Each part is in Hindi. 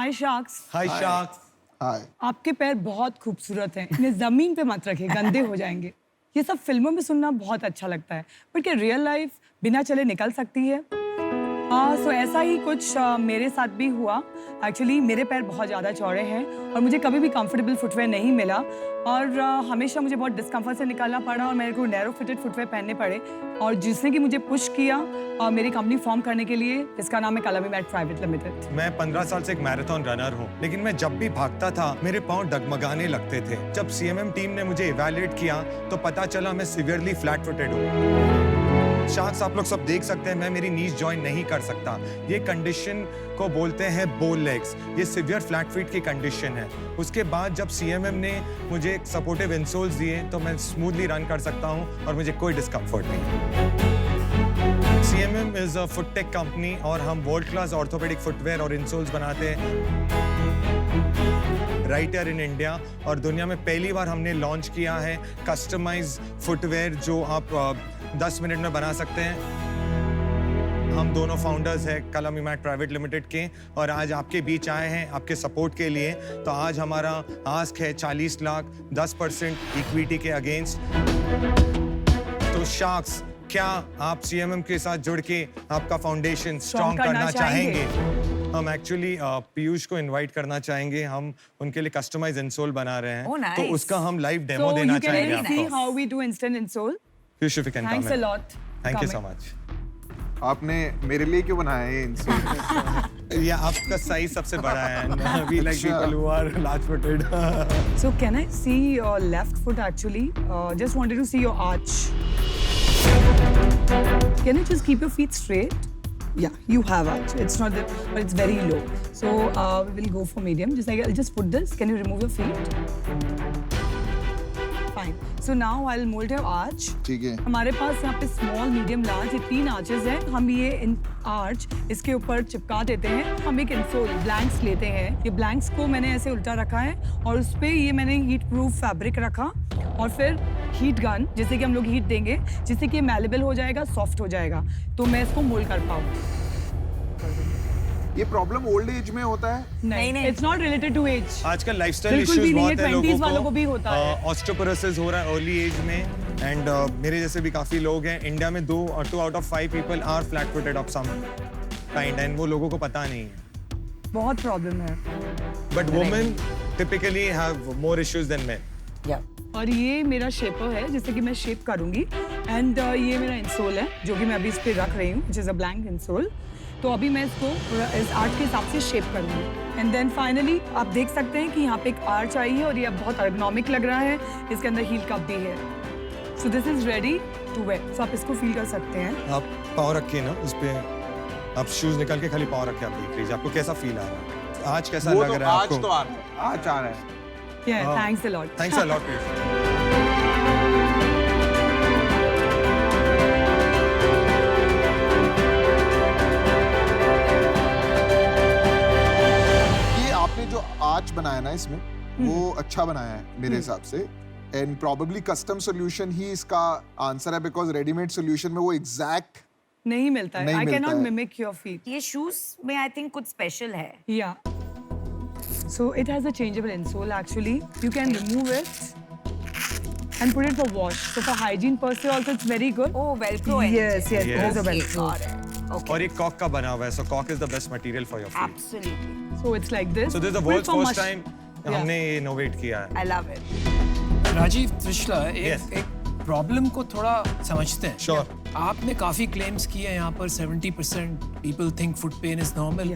हाय शार्क्स। हाय शार्क्स। हाय। आपके पैर बहुत खूबसूरत हैं, इन्हें जमीन पे मत रखिए, गंदे हो जाएंगे। ये सब फिल्मों में सुनना बहुत अच्छा लगता है, पर क्या रियल लाइफ बिना चले निकल सकती है? सो ऐसा ही कुछ मेरे साथ भी हुआ। एक्चुअली मेरे पैर बहुत ज़्यादा चौड़े हैं और मुझे कभी भी कंफर्टेबल फुटवेयर नहीं मिला और हमेशा मुझे बहुत डिस्कम्फर्ट से निकालना पड़ा और मेरे को नैरो फिटेड फुटवेयर पहनने पड़े। और जिसने कि मुझे पुश किया मेरी कंपनी फॉर्म करने के लिए, जिसका नाम है कलमी मैट प्राइवेट लिमिटेड। मैं 15 साल से एक मैराथन रनर हूँ, लेकिन मैं जब भी भागता था मेरे पाँव डगमगाने लगते थे। जब सीएमएम टीम ने मुझे इवैल्यूएट किया तो पता चला मैं सीवियरली फ्लैट फुटेड हूँ। शार्क्स, आप लोग सब देख सकते हैं मैं मेरी नीज जॉइन नहीं कर सकता। ये कंडीशन को बोलते हैं बोल लेग्स। ये सिवियर फ्लैट फीट की कंडीशन है। उसके बाद जब सीएमएम ने मुझे सपोर्टिव इंसोल्स दिए तो मैं स्मूथली रन कर सकता हूँ और मुझे कोई डिस्कम्फर्ट नहीं। CMM is a foot tech company और हम वर्ल्ड क्लास ऑर्थोपेडिक फुटवेयर और इंसोल्स बनाते हैं राइट हियर इन इंडिया। और दुनिया में पहली बार हमने लॉन्च किया है कस्टमाइज फुटवेयर जो आप 10 मिनट में बना सकते हैं। हम दोनों फाउंडर्स हैं कलमी मैट प्राइवेट लिमिटेड के और आज आपके बीच आए हैं आपके सपोर्ट के लिए। तो आज हमारा आस्क है 40 लाख 10% इक्विटी के अगेंस्ट। तो शार्क्स, क्या आप सीएमएम के साथ जुड़ के आपका फाउंडेशन स्ट्रॉन्ग करना चाहेंगे? हम एक्चुअली पीयूष को इनवाइट करना चाहेंगे। हम उनके लिए कस्टमाइज इंसोल बना रहे हैं। Oh, nice. तो उसका हम लाइव डेमो देना चाहेंगे So you can see आपको। how we do instant insole. Piyush, if you can Thanks come a in. lot. Thank you so coming. much. आपने मेरे लिए क्यों बनाया ये इंसोल? या आपका साइज सबसे बड़ा है। We like people who are large footed. So can I see your left foot actually? Just wanted to see your arch. Can you just keep your feet straight? Yeah, you have arch. It's not that, but it's very low. So we will go for medium. Just like I'll just put this. Can you remove your feet? Fine. So now I'll mold your arch. ठीक है। हमारे पास यहाँ पे स्मॉल, मीडियम, लार्ज, ये 3 आर्चेस हैं। हम ये आर्च इसके ऊपर चिपका देते हैं। हम एक इंसोल ब्लैंक्स लेते हैं। ये ब्लैंक्स को मैंने ऐसे उल्टा रखा है और उस पे ये मैंने हीट प्रूफ फैब्रिक रखा और फिर हीट गन, जैसे कि हम लोग हीट देंगे जिससे कि ये मैलेबल हो जाएगा, सॉफ्ट हो जाएगा, तो मैं इसको मोल्ड कर पाऊँ। ये प्रॉब्लम ओल्ड एज में होता है? नहीं, it's not related to age. आजकल लाइफस्टाइल बिल्कुल इश्यूज भी नहीं है, बहुत है 20s वालों लोगों को भी होता है। ऑस्टियोपोरोसिस हो रहा है अर्ली एज में एंड मेरे जैसे भी काफी लोग हैं। इंडिया में 2 out of 5 people are flat footed of some kind and वो लोगों को पता नहीं है। बहुत प्रॉब्लम है। But women typically have more issues than men. और ये मेरा शेपर है जिससे कि मैं शेप करूंगी एंड ये मेरा इंसोल है जो कि मैं अभी इस पे रख रही हूँ, which is a blank insole। तो अभी मैं इसको इस आर्ट के हिसाब से शेप करूंगी एंड देन फाइनली आप देख सकते हैं कि यहाँ पे एक आर्च आई है और ये अब बहुत एर्गोनॉमिक लग रहा है। इसके अंदर हील कप भी है। So this is ready to wear. So आप इसको फील कर सकते हैं। आप पाँव रखिए ना उस पे, आप शूज निकाल के खाली पाँव रखे आप देख लीजिए आपको कैसा फील आ रहा है। आज कैसा लग रहा है आपको? आज तो आ रहा है। आज आ रहा है। Yeah, thanks a lot. Thanks a lot Piyush. आपने जो आर्च बनाया ना इसमें वो अच्छा बनाया है मेरे हिसाब से एंड प्रोबेबली कस्टम सॉल्यूशन ही इसका आंसर है बिकॉज रेडीमेड सॉल्यूशन में वो एग्जैक्ट नहीं मिलता है। I cannot mimic your feet. ये शूज में आई थिंक कुछ स्पेशल है। Yeah. So it has a changeable insole actually. You can remove it and put it for wash. So for hygiene per se also it's very good. Oh, Velcro है। Yes, yes, Yes. it is a Okay, Velcro. got it. Okay. और ये कॉक का बना हुआ है, so कॉक is the best material for your feet. Absolutely. So it's like this. So this is the Put it world's for first mush- time Yeah. हमने ये इनोवेट किया है। I love it. Rajeev Trishala, Yes. एक प्रॉब्लम को थोड़ा समझते हैं। Sure. आपने काफी क्लेम्स किए हैं यहाँ पर 70% people think foot pain is normal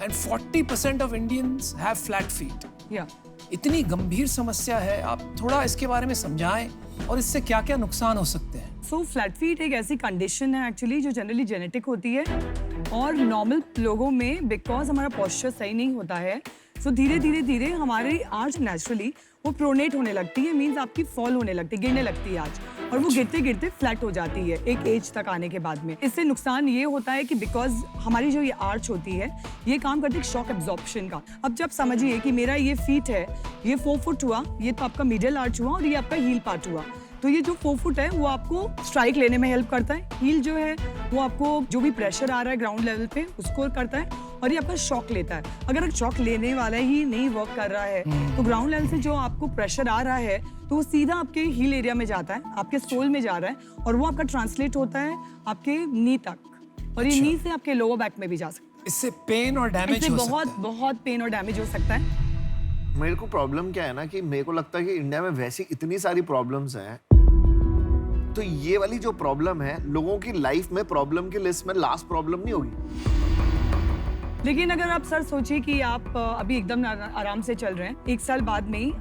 and 40% of Indians have flat feet. Yeah. इतनी गंभीर समस्या है, आप थोड़ा इसके बारे में समझाएं और इससे क्या-क्या नुकसान हो सकते हैं। So flat feet एक ऐसी कंडीशन है एक्चुअली जो जनरली जेनेटिक होती है और नॉर्मल लोगों में बिकॉज हमारा पोस्चर सही नहीं होता है सो धीरे हमारी आर्च नेचुरली वो प्रोनेट होने लगती है। मीन्स आपकी फॉल होने लगती है, गिरने लगती है आर्च और वो गिरते फ्लैट हो जाती है एक एज तक आने के बाद में। इससे नुकसान ये होता है कि बिकॉज हमारी जो ये आर्च होती है ये काम करती है शॉक एब्जॉर्प्शन का। अब जब समझिए कि मेरा ये फीट है, ये 4 फुट हुआ, ये तो आपका मिडिल आर्च हुआ और ये आपका हील पार्ट हुआ। तो ये जो 4 फुट है वो आपको स्ट्राइक लेने में हेल्प करता है। हील जो है वो आपको जो भी प्रेशर आ रहा है ग्राउंड लेवल पे उसको करता है और ये आपका शॉक लेता है। अगर शॉक लेने वाला ही नहीं वर्क कर रहा है तो ग्राउंड लेवल से जो आपको प्रेशर आ रहा है तो वो सीधा आपके हील एरिया में जाता है, आपके सोल में जा रहा है और वो आपका ट्रांसलेट होता है आपके नी तक, और ये नी से आपके लोअर बैक में भी जा सकता है। इससे पेन और डैमेज इससे हो सकता बहुत है। बहुत पेन और डैमेज हो सकता है। मेरे को प्रॉब्लम क्या है ना कि मेरे को लगता है कि इंडिया में वैसी इतनी सारी प्रॉब्लम्स हैं, तो ये वाली जो प्रॉब्लम है लोगों की लाइफ में प्रॉब्लम की लिस्ट में लास्ट प्रॉब्लम नहीं होगी। लेकिन अगर आप सर सोचिए कि आप अभी एकदम आराम से चल रहे हैं, 1 साल बाद में ही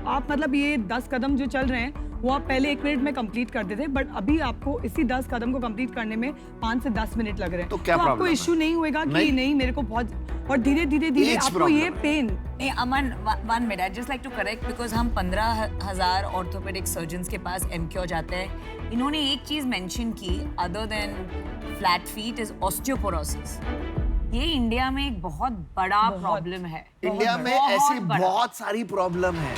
आप मतलब ये 10 कदम जो चल रहे हैं वो आप पहले 1 मिनट में कंप्लीट करते थे, बट अभी आपको इसी 10 कदम को कंप्लीट करने में 5 से 10 मिनट लग रहे हैं। तो क्या आपको प्रॉब्लम है? इश्यू नहीं होएगा कि नहीं मेरे को बहुत, और धीरे धीरे Age आपको ये problem पेन। नहीं Aman, 1 minute, I just like to correct because हम 15,000 ऑर्थोपेडिक सर्जन्स के पास एमक्योर जाते हैं। इन्होंने एक चीज मेंशन की other than flat feet is osteoporosis. ये इंडिया में एक बहुत बड़ा प्रॉब्लम है। इंडिया में बहुत ऐसी बड़ा। बहुत सारी प्रॉब्लम है।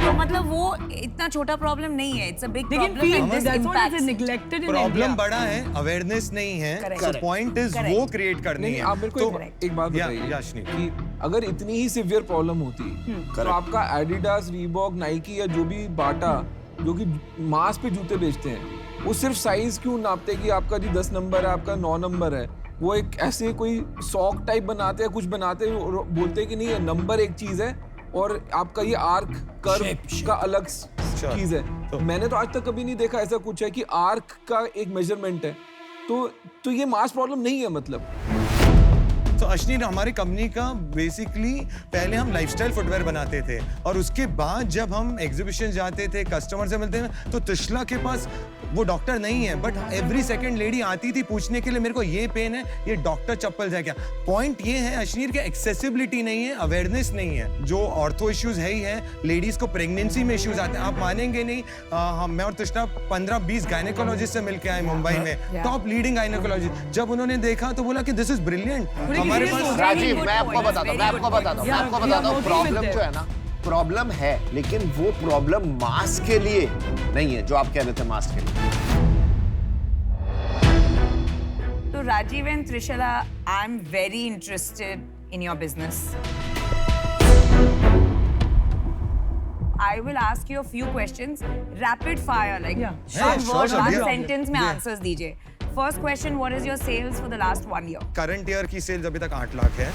तो मतलब वो इतना छोटा प्रॉब्लम नहीं है, इट्स अ बिग लेकिन problem and this that's what is impacts. neglected in problem India. बड़ा है, अवेयरनेस नहीं है। Correct. So point is Correct. वो क्रिएट करनी नहीं है। आप मेरे को तो एक बात या- बताइए याशनी। कि अगर इतनी ही सिवियर प्रॉब्लम होती तो आपका एडिडास, रीबॉक, नाइकी या जो भी बाटा जो कि मास पे जूते बेचते हैं वो सिर्फ साइज क्यों नापते कि आपका जी 10 नंबर है, आपका 9 नंबर है? वो एक ऐसे कोई सॉक टाइप बनाते हैं, कुछ बनाते हैं और बोलते हैं कि नहीं ये नंबर एक चीज है और आपका ये आर्क कर्व Shape. का अलग Sure. चीज है। तो- मैंने तो आज तक कभी नहीं देखा ऐसा कुछ है कि आर्क का एक मेजरमेंट है। तो ये मास प्रॉब्लम नहीं है मतलब। तो अश्नी, हमारी कंपनी का बेसिकली पहले हम लाइफस्टाइल फुटवेयर बनाते थे और उसके बाद जब हम एग्जीबिशन जाते थे, कस्टमर से मिलते हैं, तो तिशला के पास वो डॉक्टर नहीं है, बट एवरी सेकंड लेडी आती थी पूछने के लिए मेरे को ये पेन है, ये डॉक्टर चप्पल है क्या। पॉइंट ये है अश्नीर के एक्सेसिबिलिटी नहीं है, अवेयरनेस नहीं है। जो ऑर्थो इश्यूज है ही है, लेडीज को प्रेगनेंसी में इश्यूज आते हैं। आप मानेंगे नहीं, मैं और तिशला 15-20 गायनेकोलॉजिस्ट से मिलके आए मुंबई में, टॉप लीडिंग गायनेकोलॉजिस्ट। जब उन्होंने देखा तो बोला कि दिस इज ब्रिलियंट। हमारे पास राजीव, मैं आपको बताता हूँ प्रॉब्लम जो है ना, प्रॉब्लम है लेकिन वो प्रॉब्लम मास के लिए नहीं है जो आप कह रहे थे मास के लिए। तो Rajeev and Trishala, I am very interested in your business. I will ask you a few questions, rapid fire, like Yeah. one sure, word, sure, one yeah. sentence में Yeah. answers दीजिए। First question, what is your sales for the last 1 year? Current year की सेल्स अभी तक 8 लाख है।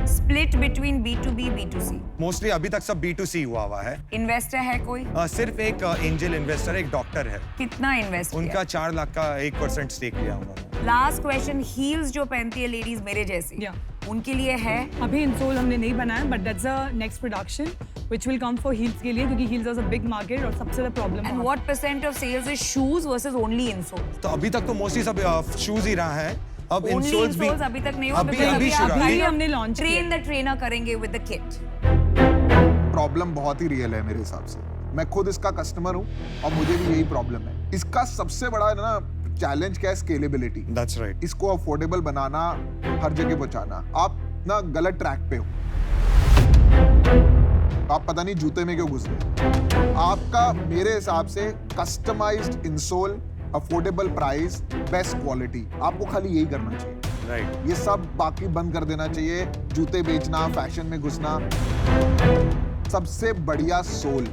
Split between B2B, B2C. Mostly अभी तक सब B2C हुआ है। Investor है कोई? सिर्फ एक एंजल इन्वेस्टर, एक डॉक्टर है, कितना इन्वेस्ट उनका 4 लाख का 1% स्टेक लिया उन्होंने। लास्ट क्वेश्चन, हील्स जो पहनती है लेडीज मेरे जैसी, Yeah. उनके लिए है? अभी इंसोल हमने नहीं बनाया, but that's a next production which will come for heels के लिए, क्योंकि heels is a big market और सबसे ज्यादा problem and what percent of sales is shoes versus only insole? तो अभी तक तो मोस्टली सब शूज ही रहा है। अब ओनली इंसोल्स भी इंसोल्स अभी तक नहीं हुआ, अभी because अभी आप शुरू अभी है। हमने launch किया। ट्रेन द ट्रेनर करेंगे विद द किट। प्रॉब्लम बहुत ही रियल है मेरे हिसाब से। मैं खुद इसका कस्टमर हूँ और मुझे भी यही प्रॉब्लम है। इसका सबसे बड़ा ना चैलेंज क्या है? स्केलेबिलिटी। That's right. इसको अफोर्डेबल बनाना, हर जगह पहुंचाना। आप ना गलत ट्रैक पे हो, आप पता नहीं जूते में क्यों घुस गए। आपका मेरे हिसाब से customised insole, affordable price, best quality, आपको खाली यही करना चाहिए। राइट। ये सब बाकी बंद कर देना चाहिए। जूते बेचना, फैशन में घुसना। सबसे बढ़िया सोल,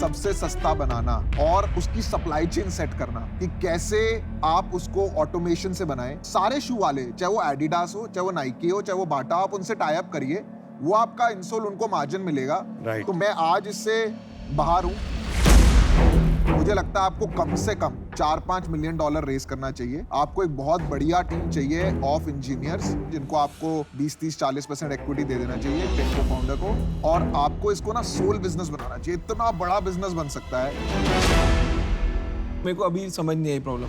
सबसे सस्ता बनाना और उसकी सप्लाई चेन सेट करना कि कैसे आप उसको ऑटोमेशन से बनाएं। सारे शू वाले, चाहे वो एडिडास हो, चाहे वो नाइकी हो, चाहे वो बाटा, आप उनसे टाई अप करिए, वो आपका इंसोल उनको मार्जिन मिलेगा। Right. तो मैं आज इससे बाहर हूं। मुझे लगता है आपको कम से कम $4-5 मिलियन रेज करना चाहिए। आपको एक बहुत बढ़िया टीम चाहिए ऑफ इंजीनियर्स, जिनको आपको 20-30-40% इक्विटी दे देना चाहिए टेक को फाउंडर को, और आपको इसको ना सोल बिजनेस बनाना चाहिए। इतना बड़ा बिजनेस बन सकता है। मेरे को अभी समझ नहीं आई प्रॉब्लम।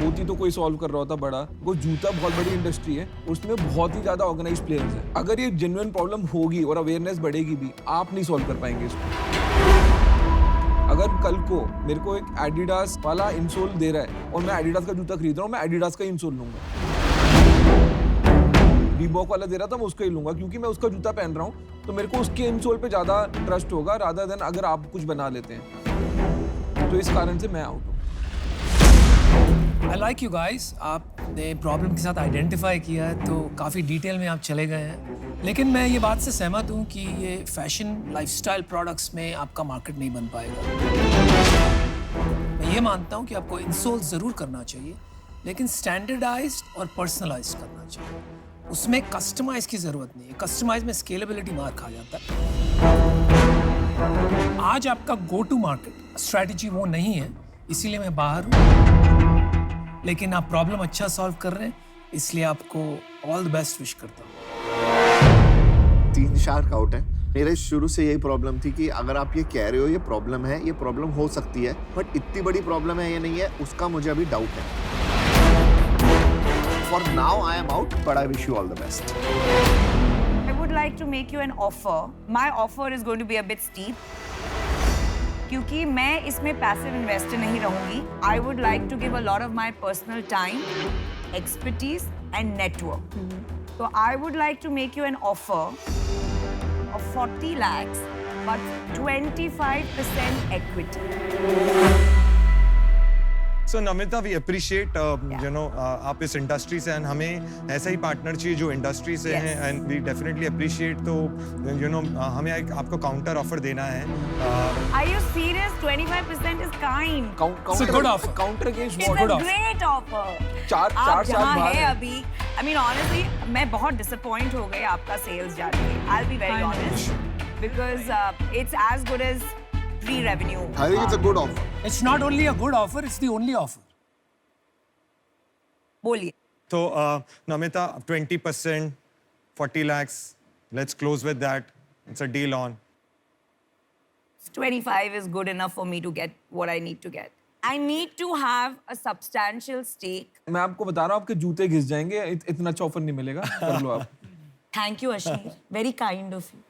होती तो कोई सॉल्व कर रहा होता बड़ा। वो जूता बहुत बड़ी इंडस्ट्री है, उसमें बहुत ही ज्यादा ऑर्गेनाइज प्लेयर्स हैं। अगर ये जेन्युइन प्रॉब्लम होगी और अवेयरनेस बढ़ेगी भी, आप नहीं सॉल्व कर पाएंगे इसको। अगर कल को मेरे को एक एडिडास वाला इंसोल दे रहा है और मैं एडिडास का जूता खरीद रहा हूँ, मैं एडिडास का इंसोल लूंगा। रीबॉक वाला दे रहा था, मैं उसका ही लूंगा, क्योंकि मैं उसका जूता पहन रहा हूँ, तो मेरे को उसके इंसोल पे ज्यादा ट्रस्ट होगा रादर देन अगर आप कुछ बना लेते हैं। तो इस कारण से मैं आउट हूँ। I like you guys. आपने प्रॉब्लम के साथ आइडेंटिफाई किया है तो काफ़ी डिटेल में आप चले गए हैं, लेकिन मैं ये बात से सहमत हूँ कि ये फैशन लाइफस्टाइल प्रोडक्ट्स में आपका मार्केट नहीं बन पाएगा। मैं ये मानता हूँ कि आपको इंसोल ज़रूर करना चाहिए, लेकिन स्टैंडर्डाइज्ड और पर्सनलाइज्ड करना चाहिए। उसमें कस्टमाइज की ज़रूरत नहीं है। कस्टमाइज में स्केलेबिलिटी मार खा जाता है। आज आपका गो टू मार्केट स्ट्रैटेजी वो नहीं है, इसीलिए मैं बाहर हूँ, लेकिन आप प्रॉब्लम अच्छा सॉल्व कर रहे हैं, इसलिए आपको ऑल द बेस्ट विश करता हूँ। 3 शार्क आउट है। मेरे शुरू से यही प्रॉब्लम थी कि अगर आप ये कह रहे हो ये प्रॉब्लम है, ये प्रॉब्लम हो सकती है, बट इतनी बड़ी प्रॉब्लम है ये नहीं है, उसका मुझे अभी डाउट है। For now I am out, but I wish you all the best. I would like to make you an offer. My offer is going to be a bit steep. क्योंकि मैं इसमें पैसिव इन्वेस्टर नहीं रहूंगी. I would like to give a lot of my personal time, expertise and network. So I would like to make you an offer of 40 lakhs but 25% equity. So Namita, we appreciate you know आप इस इंडस्ट्री से and हमें ऐसा ही पार्टनर चाहिए जो इंडस्ट्री से हैं, and we definitely appreciate. तो you know हमें आपको काउंटर ऑफर देना है. Are you serious? 25% is kind. It's a good offer. Counter against It's what? a great offer. चार आप साल जहाँ बाद हैं अभी, I mean honestly, मैं बहुत disappoint हो गई आपका sales जान के. I'll be very honest, because it's as good as pre-revenue. I think it's a good offer. It's not only a good offer, it's the only offer. बोलिए. तो Namita, 20%, 40 lakhs. Let's close with that. It's a deal on. 25 is good enough for me to get what I need to get. I need to have a substantial stake. मैं आपको बता रहा हूँ आपके जूते घिस जाएंगे, इतना अच्छा ऑफर नहीं मिलेगा, कर लो आप। Thank you, Ashneer. Very kind of you.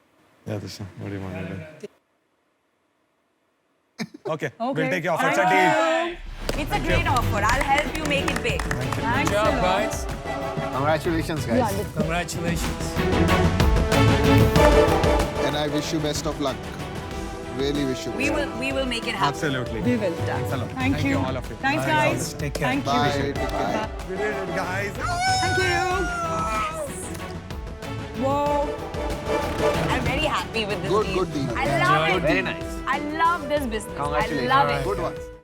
Yeah, Disha, what do you want to do? Okay, Okay. we'll take your offer. It's a deal. It's a great offer. I'll help you make it big. Thanks Good a job, lot. guys. Congratulations, guys. Congratulations. And I wish you best of luck. Really wish you. We will make it happen. Absolutely. We will. Thanks a lot. Thank you. all of you. Thanks, Bye, guys. guys. Take care. Thank Bye. you. Take care. We did it, guys. Thank you. Whoa. I'm very happy with this Good, deal. good deal. I love it. Very nice. I love this business. I Congratulations. love it. Good ones.